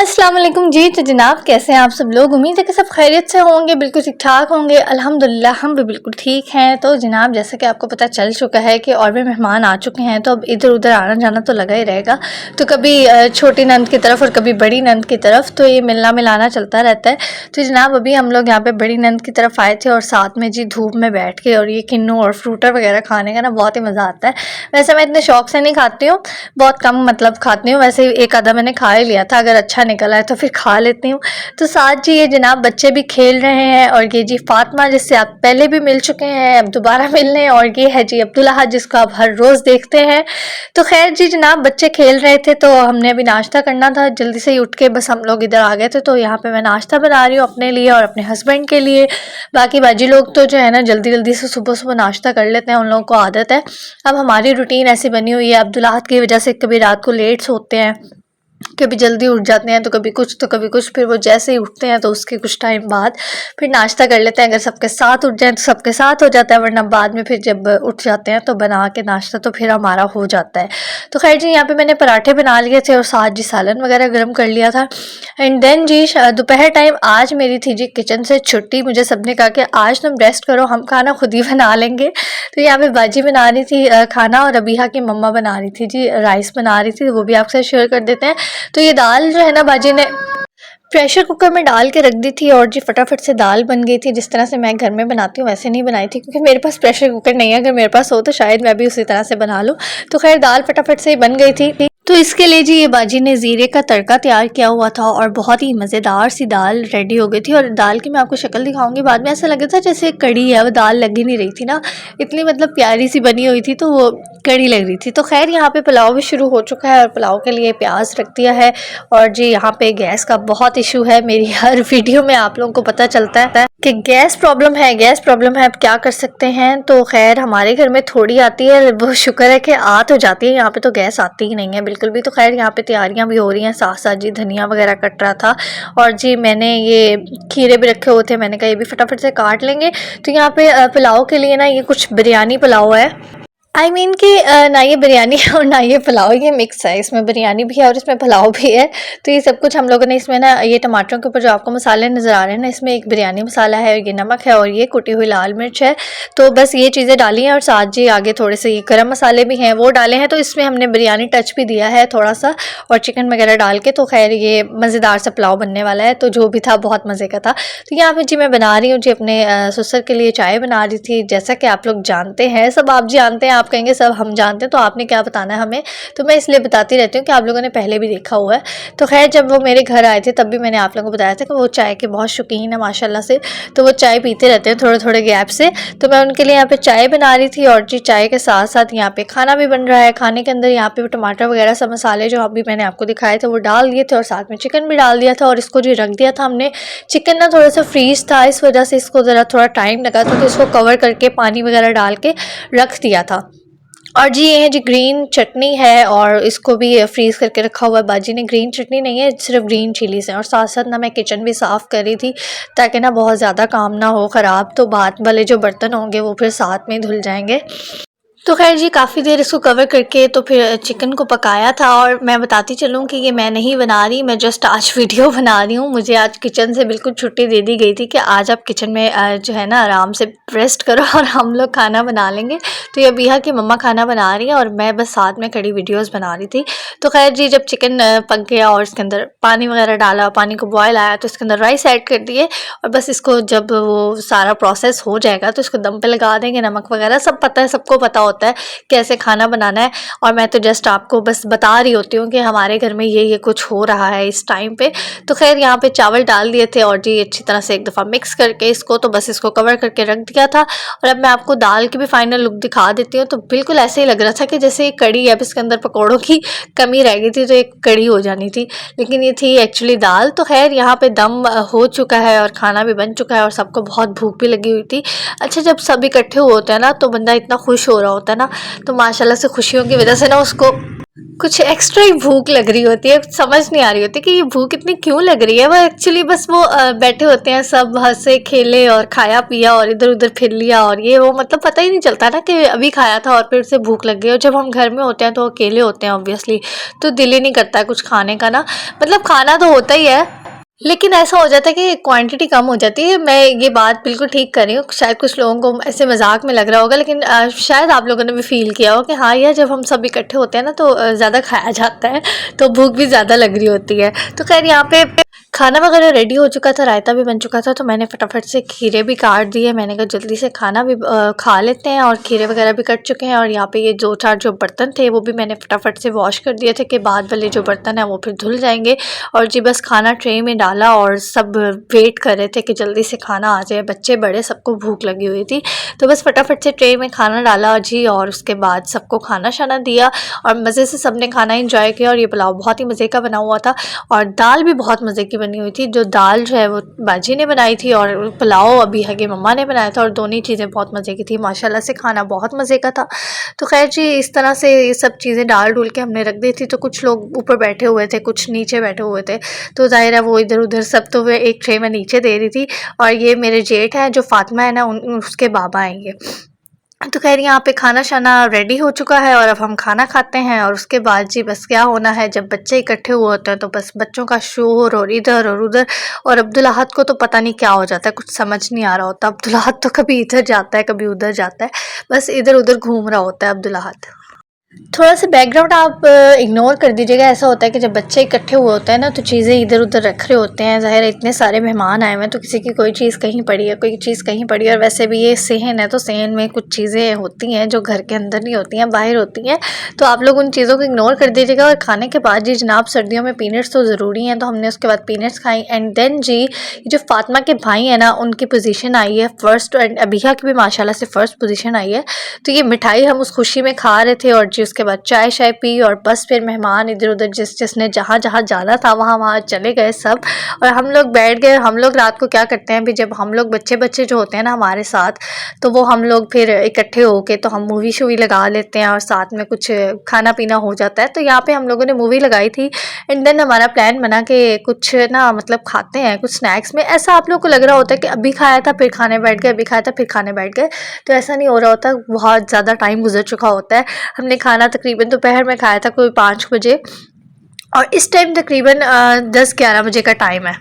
अस्सलाम वालेकुम जी। तो जनाब कैसे हैं आप सब लोग। उम्मीद है कि सब खैरियत से होंगे, बिल्कुल ठीक ठाक होंगे। अल्हम्दुलिल्लाह हम भी बिल्कुल ठीक हैं। तो जनाब जैसे कि आपको पता चल चुका है कि और भी मेहमान आ चुके हैं, तो अब इधर उधर आना जाना तो लगा ही रहेगा। तो कभी छोटी नंद की तरफ और कभी बड़ी नंद की तरफ, तो ये मिलना मिलाना चलता रहता है। तो जनाब अभी हम लोग यहाँ पे बड़ी नंद की तरफ आए थे और साथ में जी धूप में बैठ के और ये किन्नू और फ्रूटर वगैरह खाने का ना बहुत ही मज़ा आता है। वैसे मैं इतने शौक से नहीं खाती हूँ, बहुत कम मतलब खाती हूँ। वैसे एक आधा मैंने खा ही लिया था, अगर अच्छा निकला है तो फिर खा लेती हूँ। तो साथ जी ये जनाब बच्चे भी खेल रहे हैं और ये जी फातिमा जिससे आप पहले भी मिल चुके हैं, अब दोबारा मिलने, और ये है जी अब्दुल्लाह जिसको आप हर रोज़ देखते हैं। तो खैर जी जनाब बच्चे खेल रहे थे तो हमने अभी नाश्ता करना था, जल्दी से ही उठ के बस हम लोग इधर आ गए थे। तो यहाँ पे मैं नाश्ता बना रही हूँ अपने लिए और अपने हस्बैंड के लिए। बाकी बाजी लोग तो जो है ना जल्दी जल्दी से सुबह सुबह नाश्ता कर लेते हैं, उन लोगों को आदत है। अब हमारी रूटीन ऐसी बनी हुई है अब्दुल्लाह की वजह से, कभी रात को लेट सोते हैं, कभी जल्दी उठ जाते हैं, तो कभी कुछ तो कभी कुछ। फिर वो जैसे ही उठते हैं तो उसके कुछ टाइम बाद फिर नाश्ता कर लेते हैं। अगर सबके साथ उठ जाए तो सबके साथ हो जाता है, वरना बाद में फिर जब उठ जाते हैं तो बना के नाश्ता तो फिर हमारा हो जाता है। तो खैर जी यहाँ पे मैंने पराठे बना लिए थे और साथ जी सालन वगैरह गर्म कर लिया था। एंड देन जी दोपहर टाइम आज मेरी थी जी किचन से छुट्टी। मुझे सबने कहा कि आज तुम रेस्ट करो, हम खाना खुद ही बना लेंगे। तो यहाँ पे बाजी बना रही थी खाना और अबीहा की मम्मा बना रही थी जी राइस बना रही थी, वो भी आपसे शेयर कर देते हैं। तो ये दाल जो है ना बाजी ने प्रेशर कुकर में डाल के रख दी थी और जी फटाफट से दाल बन गई थी। जिस तरह से मैं घर में बनाती हूँ वैसे नहीं बनाई थी, क्योंकि मेरे पास प्रेशर कुकर नहीं है। अगर मेरे पास हो तो शायद मैं भी उसी तरह से बना लूँ। तो खैर दाल फटाफट से बन गई थी। तो इसके लिए जी ये बाजी ने ज़ीरे का तड़का तैयार किया हुआ था और बहुत ही मज़ेदार सी दाल रेडी हो गई थी। और दाल की मैं आपको शक्ल दिखाऊंगी बाद में। ऐसा लग रहा था जैसे कड़ी है, वो दाल लग ही नहीं रही थी ना, इतनी मतलब प्यारी सी बनी हुई थी, तो वो कड़ी लग रही थी। तो खैर यहाँ पे पुलाव भी शुरू हो चुका है और पुलाव के लिए प्याज रख दिया है। और जी यहाँ पे गैस का बहुत इशू है, मेरी हर वीडियो में आप लोगों को पता चलता है कि गैस प्रॉब्लम है, गैस प्रॉब्लम है, अब क्या कर सकते हैं। तो खैर हमारे घर में थोड़ी आती है, वो शुक्र है कि आ तो जाती है, यहाँ पे तो गैस आती ही नहीं है बिल्कुल भी। तो खैर यहाँ पे तैयारियां भी हो रही हैं, साथ साथ जी धनिया वगैरह कट रहा था और जी मैंने ये खीरे भी रखे हुए थे, मैंने कहा ये भी फटाफट से काट लेंगे। तो यहाँ पे पुलाव के लिए ना ये कुछ बिरयानी पुलाव है, आई मीन कि ना ये बिरयानी है और ना ये पुलाव, ये मिक्स है, इसमें बिरयानी भी है और इसमें पुलाव भी है। तो ये सब कुछ हम लोगों ने इसमें ना, ये टमाटरों के ऊपर जो आपको मसाले नज़र आ रहे हैं ना, इसमें एक बिरयानी मसाला है, ये नमक है और ये कुटी हुई लाल मिर्च है। तो बस ये चीज़ें डाली हैं और साथ जी आगे थोड़े से ये गरम मसाले भी हैं वो डाले हैं। तो इसमें हमने बिरयानी टच भी दिया है थोड़ा सा और चिकन वगैरह डाल के। तो खैर ये मज़ेदार सा पुलाव बनने वाला है, तो जो भी था बहुत मज़े का था। तो यहाँ पर जी मैं बना रही हूँ जी अपने ससुर के लिए चाय बना रही थी। जैसा कि आप लोग जानते हैं, सब आप जानते हैं, आप कहेंगे सब हम जानते हैं, तो आपने क्या बताना है हमें, तो मैं इसलिए बताती रहती हूँ कि आप लोगों ने पहले भी देखा हुआ है। तो खैर जब वो मेरे घर आए थे तब भी मैंने आप लोगों को बताया था कि वो चाय के बहुत शौकीन है माशाल्लाह से, तो वो चाय पीते रहते हैं थोड़े थोड़े गैप से। तो मैं उनके लिए यहाँ पे चाय बना रही थी और जी चाय के साथ साथ यहाँ पे खाना भी बन रहा है। खाने के अंदर यहाँ पे टमाटर वगैरह सब मसाले जो अभी मैंने आपको दिखाए थे वो डाल दिए थे और साथ में चिकन भी डाल दिया था और इसको जी रख दिया था हमने। चिकन ना थोड़ा सा फ्रीज था, इस वजह से इसको ज़रा थोड़ा टाइम लगा था, तो इसको कवर करके पानी वगैरह डाल के रख दिया था। और जी ये है जी ग्रीन चटनी है और इसको भी फ्रीज़ करके रखा हुआ है। बाजी ने ग्रीन चटनी नहीं है, सिर्फ ग्रीन चिलीज़ हैं। और साथ साथ ना मैं किचन भी साफ़ कर रही थी ताकि ना बहुत ज़्यादा काम ना हो ख़राब, तो बाद वाले जो बर्तन होंगे वो फिर साथ में धुल जाएंगे। तो खैर जी काफ़ी देर इसको कवर करके तो फिर चिकन को पकाया था। और मैं बताती चलूँ कि ये मैं नहीं बना रही, मैं जस्ट आज वीडियो बना रही हूँ। मुझे आज किचन से बिल्कुल छुट्टी दे दी गई थी कि आज आप किचन में जो है ना आराम से रेस्ट करो और हम लोग खाना बना लेंगे। तो ये अबीहा की मम्मा खाना बना रही है और मैं बस साथ में खड़ी वीडियोज़ बना रही थी। तो खैर जी जब चिकन पक गया और इसके अंदर पानी वगैरह डाला, पानी को बॉयल आया, तो इसके अंदर राइस ऐड कर दिए और बस इसको जब वो सारा प्रोसेस हो जाएगा तो इसको दम पे लगा देंगे। नमक वगैरह सब पता है, सबको पता होता है कैसे खाना बनाना है, और मैं तो जस्ट आपको बस बता रही होती हूँ कि हमारे घर में ये कुछ हो रहा है इस टाइम पे। तो खैर यहाँ पे चावल डाल दिए थे और जी अच्छी तरह से एक दफ़ा मिक्स करके इसको तो बस इसको कवर करके रख दिया था। और अब मैं आपको दाल की भी फाइनल लुक दिखा देती हूँ। तो बिल्कुल ऐसे ही लग रहा था कि जैसे ये कड़ी है, अब इसके अंदर पकौड़ों की कमी रह गई थी तो एक कड़ी हो जानी थी, लेकिन ये थी एक्चुअली दाल। तो खैर यहाँ पे दम हो चुका है और खाना भी बन चुका है और सबको बहुत भूख भी लगी हुई थी। अच्छा जब सब इकट्ठे होते हैं ना तो बंदा इतना खुश हो रहा होता है ना, तो माशाल्लाह से खुशियों की वजह से ना उसको कुछ एक्स्ट्रा ही भूख लग रही होती है। समझ नहीं आ रही होती कि ये भूख इतनी क्यों लग रही है। वो एक्चुअली बस वो बैठे होते हैं सब, हंसे खेले और खाया पिया और इधर उधर फिर लिया और ये वो, मतलब पता ही नहीं चलता ना कि अभी खाया था और फिर से भूख लग गई। और जब हम घर में होते हैं तो अकेले होते हैं ऑब्वियसली, तो दिल ही नहीं करता है कुछ खाने का ना। मतलब खाना तो होता ही है, लेकिन ऐसा हो जाता है कि क्वांटिटी कम हो जाती है। मैं ये बात बिल्कुल ठीक कर रही हूँ, शायद कुछ लोगों को ऐसे मजाक में लग रहा होगा, लेकिन शायद आप लोगों ने भी फील किया हो कि हाँ यार, जब हम सब इकट्ठे होते हैं ना तो ज़्यादा खाया जाता है, तो भूख भी ज़्यादा लग रही होती है। तो खैर यहाँ पे खाना वगैरह रेडी हो चुका था, रायता भी बन चुका था, तो मैंने फटाफट से खीरे भी काट दिए। मैंने कहा जल्दी से खाना भी खा लेते हैं, और खीरे वगैरह भी कट चुके हैं। और यहाँ पे ये 2-4 जो बर्तन थे वो भी मैंने फटाफट से वॉश कर दिए थे कि बाद वाले जो बर्तन हैं वो फिर धुल जाएंगे। और जी बस खाना ट्रे में डाला और सब वेट कर रहे थे कि जल्दी से खाना आ जाए। बच्चे बड़े सबको भूख लगी हुई थी, तो बस फटाफट से ट्रे में खाना डाला जी, और उसके बाद सबको खाना शाना दिया और मज़े से सबने खाना इंजॉय किया। और ये पुलाव बहुत ही मज़े का बना हुआ था, और दाल भी बहुत मज़े की बनी हुई थी। जो दाल जो है वो बाजी ने बनाई थी, और पुलाव अभी है कि मम्मा ने बनाया था, और दोनों ही चीज़ें बहुत मज़े की थी। माशाल्लाह से खाना बहुत मज़े का था। तो खैर जी, इस तरह से ये सब चीज़ें डाल डूल के हमने रख दी थी। तो कुछ लोग ऊपर बैठे हुए थे, कुछ नीचे बैठे हुए थे, तो ज़ाहिर है वो इधर उधर सब, तो वे एक ट्रे में नीचे दे रही थी। और ये मेरे जेठ हैं जो फातिमा है ना, उसके बाबा हैं ये। तो खैर यहाँ पे खाना शाना रेडी हो चुका है, और अब हम खाना खाते हैं। और उसके बाद जी बस क्या होना है, जब बच्चे इकट्ठे हुए होते हैं तो बस बच्चों का शोर और इधर और उधर। और अब्दुल अहद को तो पता नहीं क्या हो जाता है, कुछ समझ नहीं आ रहा होता। अब्दुल अहद तो कभी इधर जाता है कभी उधर जाता है, बस इधर उधर घूम रहा होता है अब्दुल अहद। थोड़ा सा बैकग्राउंड आप इग्नोर कर दीजिएगा। ऐसा होता है कि जब बच्चे इकट्ठे हुए होते हैं ना, तो चीज़ें इधर उधर रख रहे होते हैं। ज़ाहिर है इतने सारे मेहमान आए हुए हैं, तो किसी की कोई चीज़ कहीं पड़ी है, कोई चीज़ कहीं पड़ी है। और वैसे भी ये सेहन है, तो सेहन में कुछ चीज़ें होती हैं जो घर के अंदर नहीं होती हैं, बाहर होती हैं। तो आप लोग उन चीज़ों को इग्नोर कर दीजिएगा। और खाने के बाद जी जनाब, सर्दियों में पीनट्स तो ज़रूरी हैं, तो हमने उसके बाद पीनट्स खाई। एंड देन जी जो फातिमा के भाई हैं ना, उनकी पोजीशन आई है फर्स्ट, एंड अबिहा की भी माशाल्लाह से फर्स्ट पोजीशन आई है। तो ये मिठाई हम उस खुशी में खा रहे थे, और जी उसके बाद चाय शाय पी, और बस फिर मेहमान इधर उधर जिसने जहाँ जहाँ जाना था वहाँ वहाँ चले गए सब। और हम लोग बैठ गए। हम लोग रात को क्या करते हैं भी, जब हम लोग बच्चे जो होते हैं ना हमारे साथ, तो वो हम लोग फिर इकट्ठे होके तो हम मूवी शूवी लगा लेते हैं, और साथ में कुछ खाना पीना हो जाता है। तो यहाँ पे हम लोगों ने मूवी लगाई थी। एंड देन हमारा प्लान बना कि कुछ ना मतलब खाते हैं कुछ स्नैक्स में। ऐसा आप लोग को लग रहा होता है कि अभी खाया था फिर खाने बैठ गए, अभी खाया था फिर खाने बैठ गए, तो ऐसा नहीं हो रहा होता। बहुत ज़्यादा टाइम गुजर चुका होता है। हमने खाना तकरीबन दोपहर में खाया था कोई 5 बजे, और इस टाइम तकरीबन 10-11 बजे का टाइम है।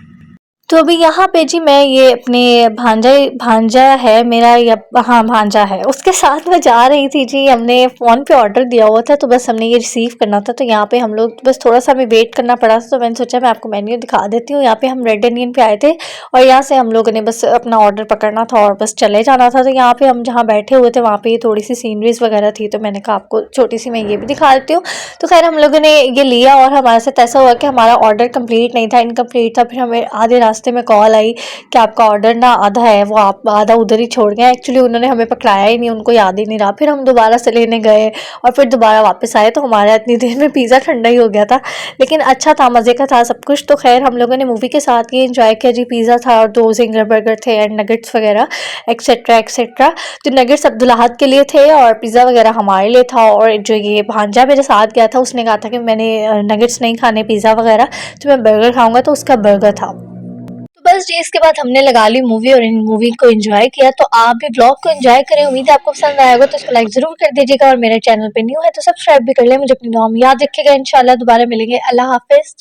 तो अभी यहाँ पे जी मैं ये अपने भांजा है मेरा, या हाँ भांजा है, उसके साथ मैं जा रही थी जी। हमने फ़ोन पे ऑर्डर दिया हुआ था, तो बस हमने ये रिसीव करना था। तो यहाँ पे हम लोग बस थोड़ा सा हमें वेट करना पड़ा था, तो मैंने सोचा मैं आपको मेन्यू दिखा देती हूँ। यहाँ पे हम रेड इंडियन पे आए थे, और यहाँ से हम लोगों ने बस अपना ऑर्डर पकड़ना था और बस चले जाना था। तो यहाँ पे हम जहाँ बैठे हुए थे वहाँ पे थोड़ी सी सीनरीज वगैरह थी, तो मैंने कहा आपको छोटी सी मैं ये भी दिखा देती हूँ। तो खैर हम लोगों ने ये लिया, और हमारे साथ ऐसा हुआ कि हमारा ऑर्डर कंप्लीट नहीं था, इनकम्प्लीट था। फिर हमें आधे रास्ते में कॉल आई कि आपका ऑर्डर ना आधा है, वो आप आधा उधर ही छोड़ गए। एक्चुअली उन्होंने हमें पकड़ाया ही नहीं, उनको याद ही नहीं रहा। फिर हम दोबारा से लेने गए और फिर दोबारा वापस आए, तो हमारा इतनी देर में पिज़्ज़ा ठंडा ही हो गया था। लेकिन अच्छा था, मज़े का था सब कुछ। तो खैर हम लोगों ने मूवी के साथ ये इंजॉय किया जी। पिज़्ज़ा था और 2 ज़िंगर बर्गर थे एंड नगेट्स वगैरह एक्सेट्रा एक्सेट्रा। तो नगेट्स अब्दुल अहद के लिए थे और पिज़्ज़ा वगैरह हमारे लिए था। और जो ये भांजा मेरे साथ गया था उसने कहा था कि मैंने नगेट्स नहीं खाने पिज़्ज़ा वगैरह, तो मैं बर्गर खाऊंगा, तो उसका बर्गर था। तो बस जी इसके बाद हमने लगा ली मूवी और इन मूवी को एंजॉय किया। तो आप भी ब्लॉग को एंजॉय करें, उम्मीद है आपको पसंद आया होगा। तो इसको लाइक ज़रूर कर दीजिएगा, और मेरे चैनल पे न्यू है तो सब्सक्राइब भी कर लें। मुझे अपनी दुआ में याद रखिएगा। इंशाल्लाह दोबारा मिलेंगे। अल्लाह हाफिज़।